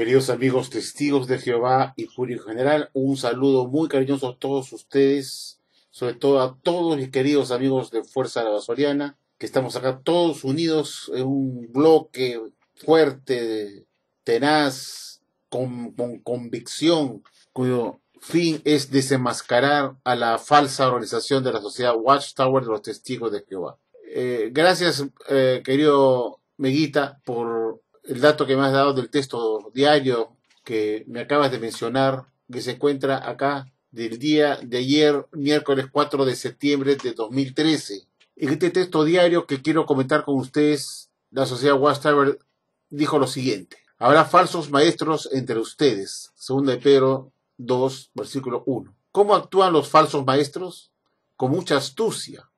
Queridos amigos testigos de Jehová y público general, un saludo muy cariñoso a todos ustedes, sobre todo a todos mis queridos amigos de Fuerza Lavasoriana, que estamos acá todos unidos en un bloque fuerte, tenaz, con convicción, cuyo fin es desenmascarar a la falsa organización de la sociedad Watchtower de los Testigos de Jehová. Gracias, querido Meguita, por el dato que me has dado del texto diario que me acabas de mencionar, que se encuentra acá del día de ayer, miércoles 4 de septiembre de 2013. En este texto diario que quiero comentar con ustedes, la sociedad Watchtower dijo lo siguiente: habrá falsos maestros entre ustedes. 2 de Pedro 2, versículo 1. ¿Cómo actúan los falsos maestros? Con mucha astucia.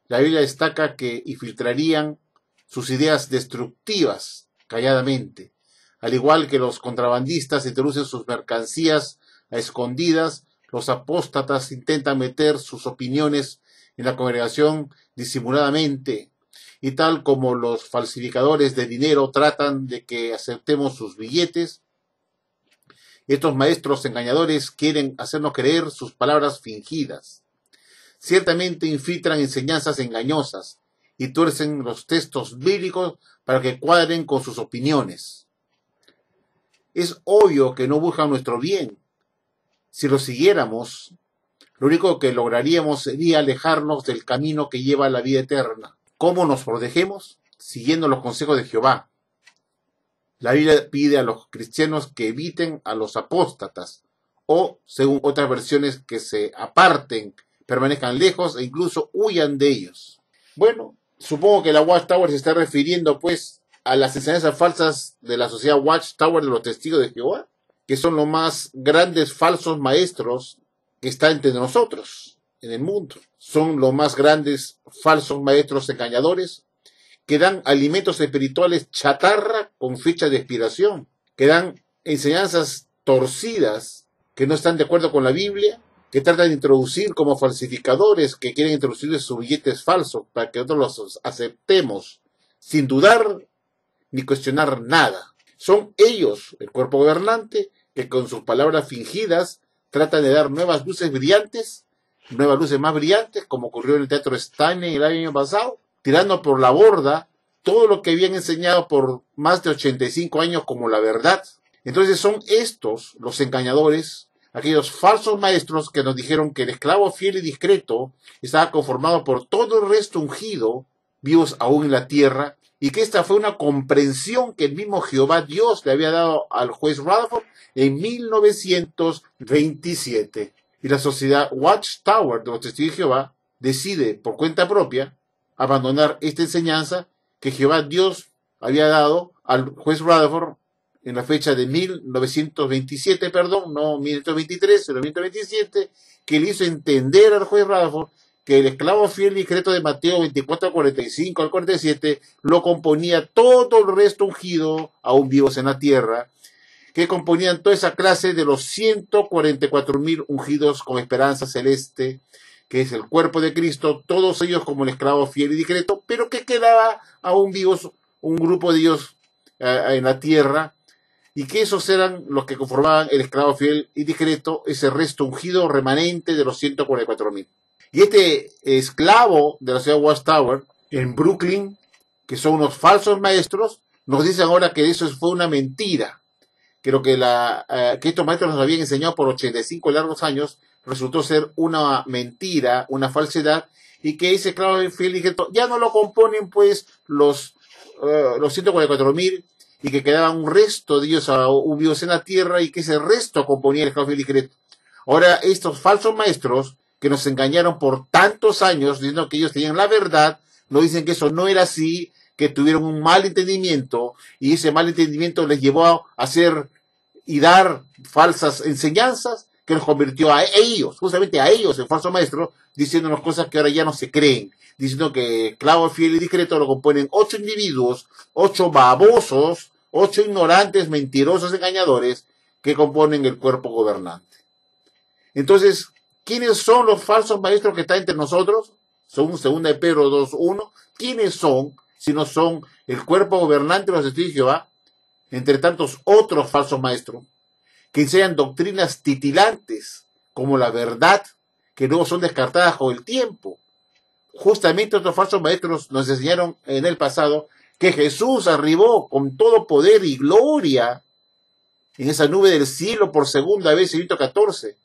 La Biblia destaca que infiltrarían sus ideas destructivas calladamente. Al igual que los contrabandistas introducen sus mercancías a escondidas, los apóstatas intentan meter sus opiniones en la congregación disimuladamente, y tal como los falsificadores de dinero tratan de que aceptemos sus billetes, estos maestros engañadores quieren hacernos creer sus palabras fingidas. Ciertamente infiltran enseñanzas engañosas y tuercen los textos bíblicos para que cuadren con sus opiniones. Es obvio que no buscan nuestro bien. Si lo siguiéramos, lo único que lograríamos sería alejarnos del camino que lleva a la vida eterna. ¿Cómo nos protegemos? Siguiendo los consejos de Jehová. La Biblia pide a los cristianos que eviten a los apóstatas, o, según otras versiones, que se aparten, permanezcan lejos e incluso huyan de ellos. Bueno, supongo que la Watchtower se está refiriendo, pues, a las enseñanzas falsas de la sociedad Watchtower de los Testigos de Jehová, que son los más grandes falsos maestros que están entre nosotros en el mundo. Son los más grandes falsos maestros engañadores que dan alimentos espirituales chatarra con fecha de expiración, que dan enseñanzas torcidas que no están de acuerdo con la Biblia, que tratan de introducir como falsificadores, que quieren introducir sus billetes falsos para que nosotros los aceptemos sin dudar ni cuestionar nada. Son ellos, el cuerpo gobernante, que con sus palabras fingidas tratan de dar nuevas luces más brillantes, como ocurrió en el Teatro Stanley el año pasado, tirando por la borda todo lo que habían enseñado por más de 85 años como la verdad. Entonces son estos los engañadores, aquellos falsos maestros que nos dijeron que el esclavo fiel y discreto estaba conformado por todo el resto ungido, vivos aún en la tierra, y que esta fue una comprensión que el mismo Jehová Dios le había dado al juez Rutherford en 1927. Y la sociedad Watchtower de los Testigos de Jehová decide por cuenta propia abandonar esta enseñanza que Jehová Dios había dado al juez Rutherford en la fecha de 1927, no 1923, sino 1927, que le hizo entender al juez Rutherford que el esclavo fiel y discreto de Mateo 24, 45 al 47 lo componía todo el resto ungido, aún vivos en la tierra, que componían toda esa clase de los 144,000 ungidos con esperanza celeste, que es el cuerpo de Cristo, todos ellos como el esclavo fiel y discreto, pero que quedaba aún vivos un grupo de ellos en la tierra, y que esos eran los que conformaban el esclavo fiel y discreto, ese resto ungido remanente de los 144,000. Y este esclavo de la ciudad Watchtower, en Brooklyn, que son unos falsos maestros, nos dicen ahora que eso fue una mentira, que lo que estos maestros nos habían enseñado por 85 largos años resultó ser una mentira, una falsedad, y que ese esclavo fiel y discreto ya no lo componen pues los 144,000, y que quedaba un resto de ellos vivos en la tierra, y que ese resto componía el esclavo fiel y discreto. Ahora estos falsos maestros que nos engañaron por tantos años diciendo que ellos tenían la verdad, nos dicen que eso no era así, que tuvieron un mal entendimiento, y ese mal entendimiento les llevó a hacer y dar falsas enseñanzas que nos convirtió a ellos, justamente a ellos, el falso maestro, diciéndonos cosas que ahora ya no se creen, diciendo que esclavo fiel y discreto lo componen 8 individuos, 8 babosos, 8 ignorantes, mentirosos, engañadores, que componen el cuerpo gobernante. Entonces, ¿quiénes son los falsos maestros que están entre nosotros? Son 2 de Pedro 2:1. ¿Quiénes son? Si no son el cuerpo gobernante de los Testigos de Jehová, entre tantos otros falsos maestros, que enseñan doctrinas titilantes, como la verdad, que luego son descartadas con el tiempo. Justamente otros falsos maestros nos enseñaron en el pasado que Jesús arribó con todo poder y gloria en esa nube del cielo por segunda vez en 14,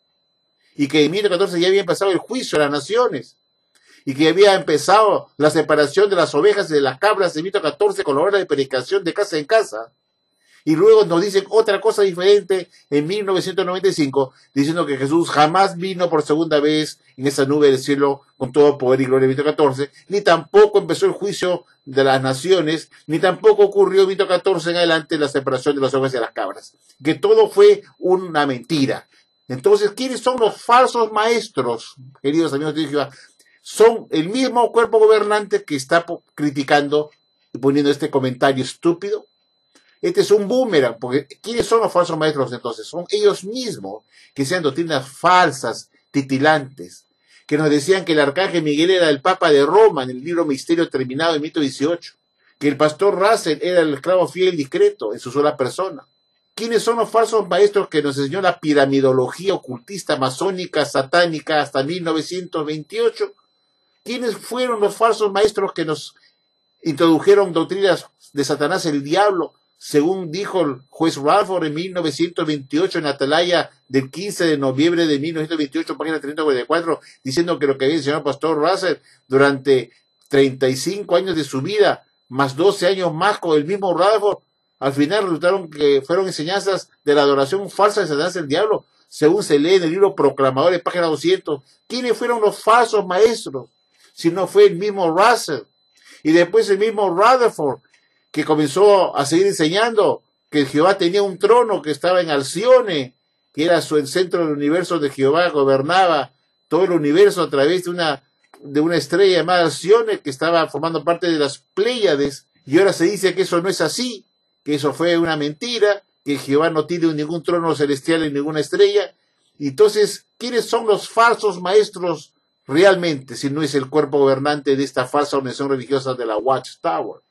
y que en 14 ya había empezado el juicio a las naciones, y que había empezado la separación de las ovejas y de las cabras en 14 con la hora de predicación de casa en casa. Y luego nos dicen otra cosa diferente en 1995, diciendo que Jesús jamás vino por segunda vez en esa nube del cielo con todo poder y gloria en 14, ni tampoco empezó el juicio de las naciones, ni tampoco ocurrió en 14 en adelante la separación de las ovejas y de las cabras. Que todo fue una mentira. Entonces, ¿quiénes son los falsos maestros, queridos amigos de Jehová? Son el mismo cuerpo gobernante que está criticando y poniendo este comentario estúpido. Este es un boomerang, porque ¿quiénes son los falsos maestros entonces? Son ellos mismos, que sean doctrinas falsas, titilantes, que nos decían que el arcángel Miguel era el Papa de Roma en el libro Misterio Terminado en 18, que el pastor Russell era el esclavo fiel y discreto en su sola persona. ¿Quiénes son los falsos maestros que nos enseñó la piramidología ocultista, masónica, satánica hasta 1928? ¿Quiénes fueron los falsos maestros que nos introdujeron doctrinas de Satanás el diablo, según dijo el juez Radford en 1928 en Atalaya del 15 de noviembre de 1928, página 344, diciendo que lo que había enseñado el pastor Russell durante 35 años de su vida, más 12 años más con el mismo Radford, al final resultaron que fueron enseñanzas de la adoración falsa de Satanás el diablo, según se lee en el libro Proclamadores, página 200. ¿Quiénes fueron los falsos maestros? Si no fue el mismo Russell. Y después el mismo Rutherford, que comenzó a seguir enseñando que Jehová tenía un trono que estaba en Alcione, que era el centro del universo de Jehová, gobernaba todo el universo a través de una estrella llamada Alcione, que estaba formando parte de las Pléyades, y ahora se dice que eso no es así, que eso fue una mentira, que Jehová no tiene ningún trono celestial en ninguna estrella. Y entonces, ¿quiénes son los falsos maestros realmente, si no es el cuerpo gobernante de esta falsa organización religiosa de la Watchtower?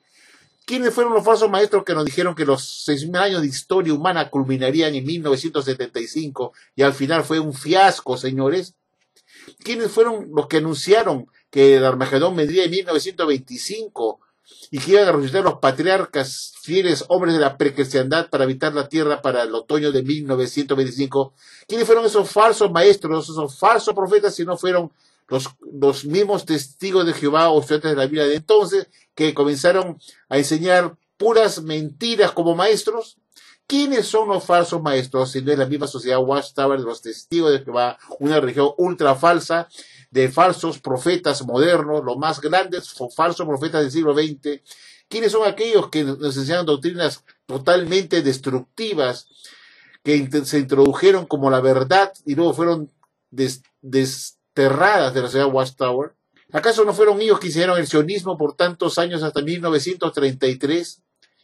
¿Quiénes fueron los falsos maestros que nos dijeron que los 6.000 años de historia humana culminarían en 1975 y al final fue un fiasco, señores? ¿Quiénes fueron los que anunciaron que el Armagedón vendría en 1925 y que iban a resucitar los patriarcas fieles hombres de la precristiandad para habitar la tierra para el otoño de 1925? ¿Quiénes fueron esos falsos maestros, esos falsos profetas, si no fueron los mismos testigos de Jehová o estudiantes de la Biblia de entonces, que comenzaron a enseñar puras mentiras como maestros? ¿Quiénes son los falsos maestros? Si no es la misma sociedad Watchtower de los testigos de Jehová, una religión ultra falsa de falsos profetas modernos, los más grandes falsos profetas del siglo XX. ¿Quiénes son aquellos que nos enseñan doctrinas totalmente destructivas, que se introdujeron como la verdad y luego fueron desterradas de la sociedad Watchtower? ¿Acaso no fueron ellos que hicieron el sionismo por tantos años hasta 1933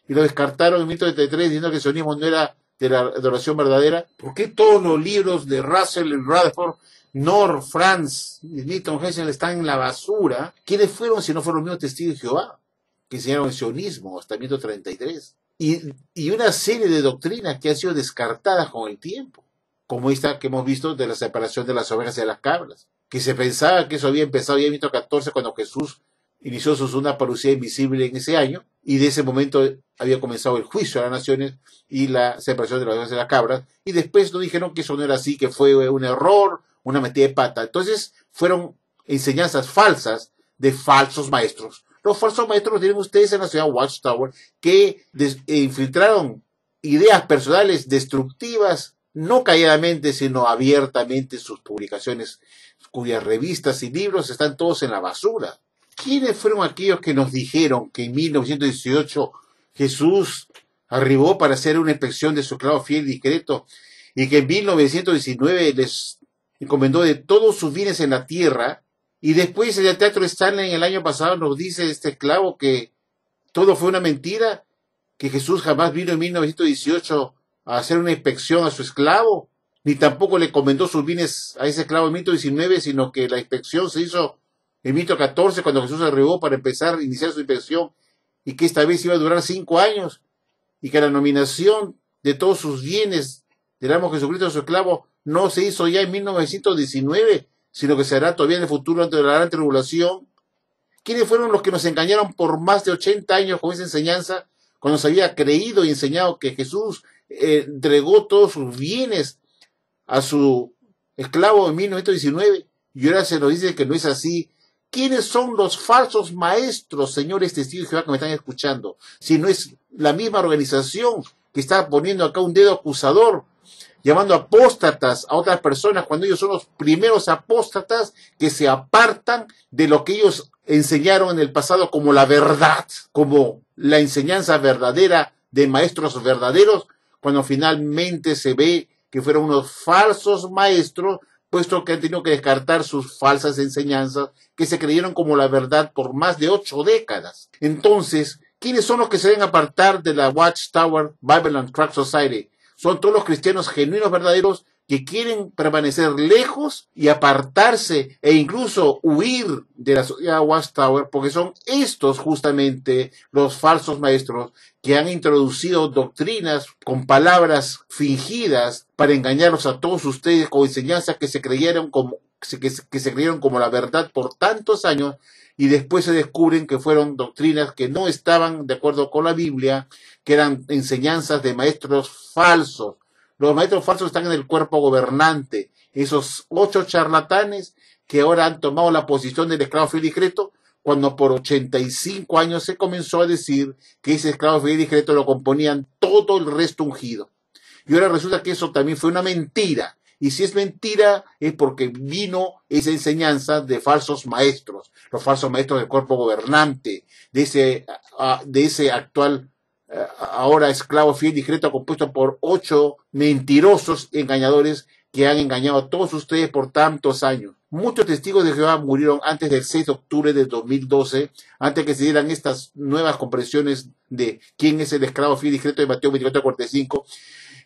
y lo descartaron en 1933 diciendo que el sionismo no era de la adoración verdadera? ¿Por qué todos los libros de Russell y Rutherford, Norr, Franz y Milton Hessel están en la basura? ¿Quiénes fueron si no fueron los mismos testigos de Jehová que enseñaron el sionismo hasta 1933? Y una serie de doctrinas que han sido descartadas con el tiempo, como esta que hemos visto de la separación de las ovejas y de las cabras, que se pensaba que eso había empezado ya en 14 cuando Jesús inició su segunda parucía invisible en ese año, y de ese momento había comenzado el juicio a las naciones y la separación de las ovejas y las cabras, y después nos dijeron que eso no era así, que fue un error, una metida de pata. Entonces fueron enseñanzas falsas de falsos maestros. Los falsos maestros los tienen ustedes en la ciudad Watchtower, que infiltraron ideas personales destructivas, no calladamente, sino abiertamente. Sus publicaciones, cuyas revistas y libros están todos en la basura. ¿Quiénes fueron aquellos que nos dijeron que en 1918 Jesús arribó para hacer una inspección de su esclavo fiel y discreto, y que en 1919 les encomendó de todos sus bienes en la tierra? Y después en el Teatro Stanley el año pasado nos dice este esclavo que todo fue una mentira, que Jesús jamás vino en 1918 a hacer una inspección a su esclavo, ni tampoco le encomendó sus bienes a ese esclavo en 1919, sino que la inspección se hizo en 1914 cuando Jesús arribó para iniciar su inspección, y que esta vez iba a durar 5 años, y que la nominación de todos sus bienes del amo Jesucristo, su esclavo, no se hizo ya en 1919, sino que se hará todavía en el futuro ante la gran tribulación. ¿Quiénes fueron los que nos engañaron por más de 80 años con esa enseñanza, cuando se había creído y enseñado que Jesús entregó todos sus bienes a su esclavo en 1919? Y ahora se nos dice que no es así. ¿Quiénes son los falsos maestros, señores testigos de Jehová que me están escuchando? Si no es la misma organización que está poniendo acá un dedo acusador, llamando apóstatas a otras personas, cuando ellos son los primeros apóstatas que se apartan de lo que ellos enseñaron en el pasado como la verdad, como la enseñanza verdadera de maestros verdaderos, cuando finalmente se ve que fueron unos falsos maestros, puesto que han tenido que descartar sus falsas enseñanzas, que se creyeron como la verdad por más de 8 décadas. Entonces, ¿quiénes son los que se deben apartar de la Watchtower Bible and Tract Society? Son todos los cristianos genuinos, verdaderos, que quieren permanecer lejos y apartarse e incluso huir de la sociedad Watchtower, porque son estos justamente los falsos maestros que han introducido doctrinas con palabras fingidas para engañarlos a todos ustedes con enseñanzas que se creyeron como la verdad por tantos años, y después se descubren que fueron doctrinas que no estaban de acuerdo con la Biblia, que eran enseñanzas de maestros falsos. Los maestros falsos están en el cuerpo gobernante, esos 8 charlatanes que ahora han tomado la posición del esclavo fiel y discreto, cuando por 85 años se comenzó a decir que ese esclavo fiel y discreto lo componían todo el resto ungido. Y ahora resulta que eso también fue una mentira. Y si es mentira, es porque vino esa enseñanza de falsos maestros, los falsos maestros del cuerpo gobernante, de ese actual ahora esclavo fiel y discreto, compuesto por 8 mentirosos engañadores que han engañado a todos ustedes por tantos años. Muchos testigos de Jehová murieron antes del 6 de octubre de 2012, antes que se dieran estas nuevas comprensiones de quién es el esclavo fiel y discreto de Mateo 24:45,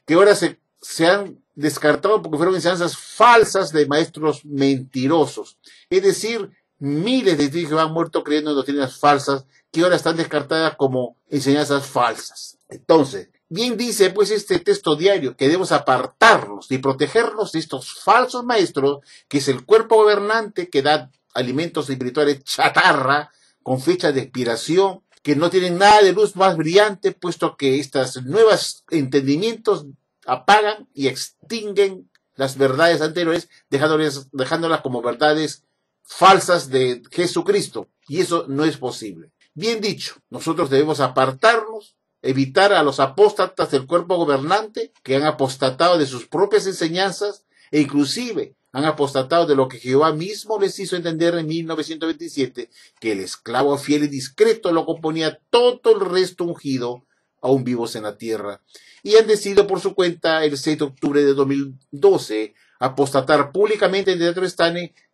que ahora se han descartado porque fueron enseñanzas falsas de maestros mentirosos. Es decir, miles de testigos de Jehová han muerto creyendo en doctrinas falsas que ahora están descartadas como enseñanzas falsas. Entonces, bien dice pues este texto diario que debemos apartarnos y protegernos de estos falsos maestros, que es el cuerpo gobernante que da alimentos espirituales chatarra con fecha de expiración, que no tienen nada de luz más brillante, puesto que estos nuevos entendimientos apagan y extinguen las verdades anteriores, dejándolas como verdades falsas de Jesucristo. Y eso no es posible. Bien dicho, nosotros debemos apartarnos, evitar a los apóstatas del cuerpo gobernante que han apostatado de sus propias enseñanzas e inclusive han apostatado de lo que Jehová mismo les hizo entender en 1927, que el esclavo fiel y discreto lo componía todo el resto ungido, aún vivos en la tierra. Y han decidido por su cuenta el 6 de octubre de 2012 apostatar públicamente dentro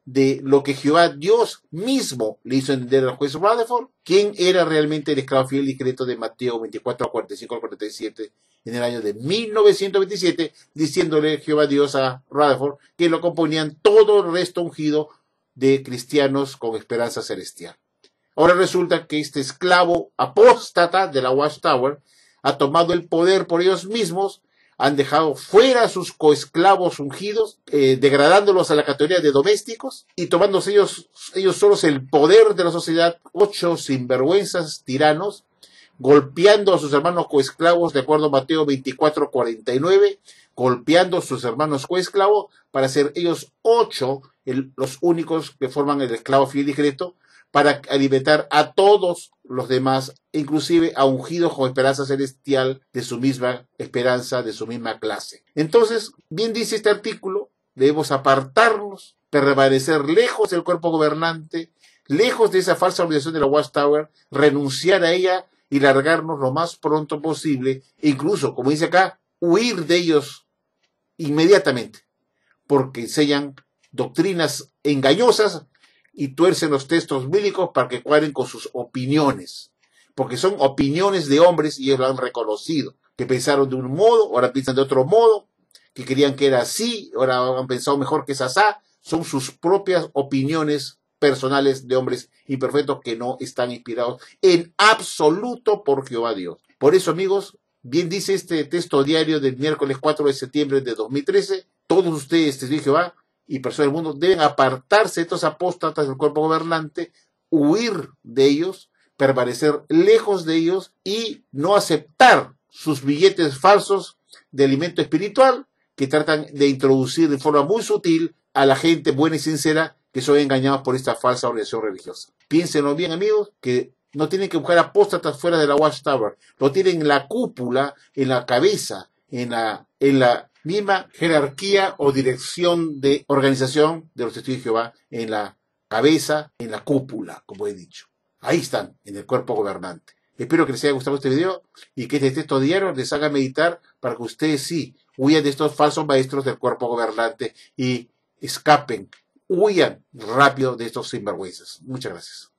de lo que Jehová Dios mismo le hizo entender al juez Rutherford, quién era realmente el esclavo fiel y discreto de Mateo 24:45-47 en el año de 1927, diciéndole Jehová Dios a Rutherford que lo componían todo el resto ungido de cristianos con esperanza celestial. Ahora resulta que este esclavo apóstata de la Watchtower ha tomado el poder por ellos mismos, han dejado fuera a sus coesclavos ungidos, degradándolos a la categoría de domésticos y tomándose ellos solos el poder de la sociedad, 8 sinvergüenzas tiranos, golpeando a sus hermanos coesclavos, de acuerdo a Mateo 24:49, golpeando a sus hermanos coesclavos para ser ellos 8 los únicos que forman el esclavo fiel y discreto, para alimentar a todos los demás, inclusive a ungidos con esperanza celestial de su misma esperanza, de su misma clase. Entonces, bien dice este artículo, debemos apartarnos, permanecer lejos del cuerpo gobernante, lejos de esa falsa organización de la Watchtower, renunciar a ella y largarnos lo más pronto posible, incluso, como dice acá, huir de ellos inmediatamente, porque enseñan doctrinas engañosas y tuercen los textos bíblicos para que cuadren con sus opiniones, porque son opiniones de hombres y ellos lo han reconocido, que pensaron de un modo, ahora piensan de otro modo, que querían que era así, ahora han pensado mejor que es asá. Son sus propias opiniones personales de hombres imperfectos que no están inspirados en absoluto por Jehová Dios. Por eso, amigos, Bien dice este texto diario del miércoles 4 de septiembre de 2013, todos ustedes, testigos de Jehová y personas del mundo, deben apartarse de estos apóstatas del cuerpo gobernante, huir de ellos, permanecer lejos de ellos y no aceptar sus billetes falsos de alimento espiritual que tratan de introducir de forma muy sutil a la gente buena y sincera que son engañados por esta falsa organización religiosa. Piénsenlo bien, amigos, que no tienen que buscar apóstatas fuera de la Watchtower, lo tienen en la cúpula, en la cabeza, en la misma jerarquía o dirección de organización de los testigos de Jehová, en la cabeza, en la cúpula, como he dicho. Ahí están, en el cuerpo gobernante. Espero que les haya gustado este video y que este texto diario les haga meditar para que ustedes sí huyan de estos falsos maestros del cuerpo gobernante y escapen, huyan rápido de estos sinvergüenzas. Muchas gracias.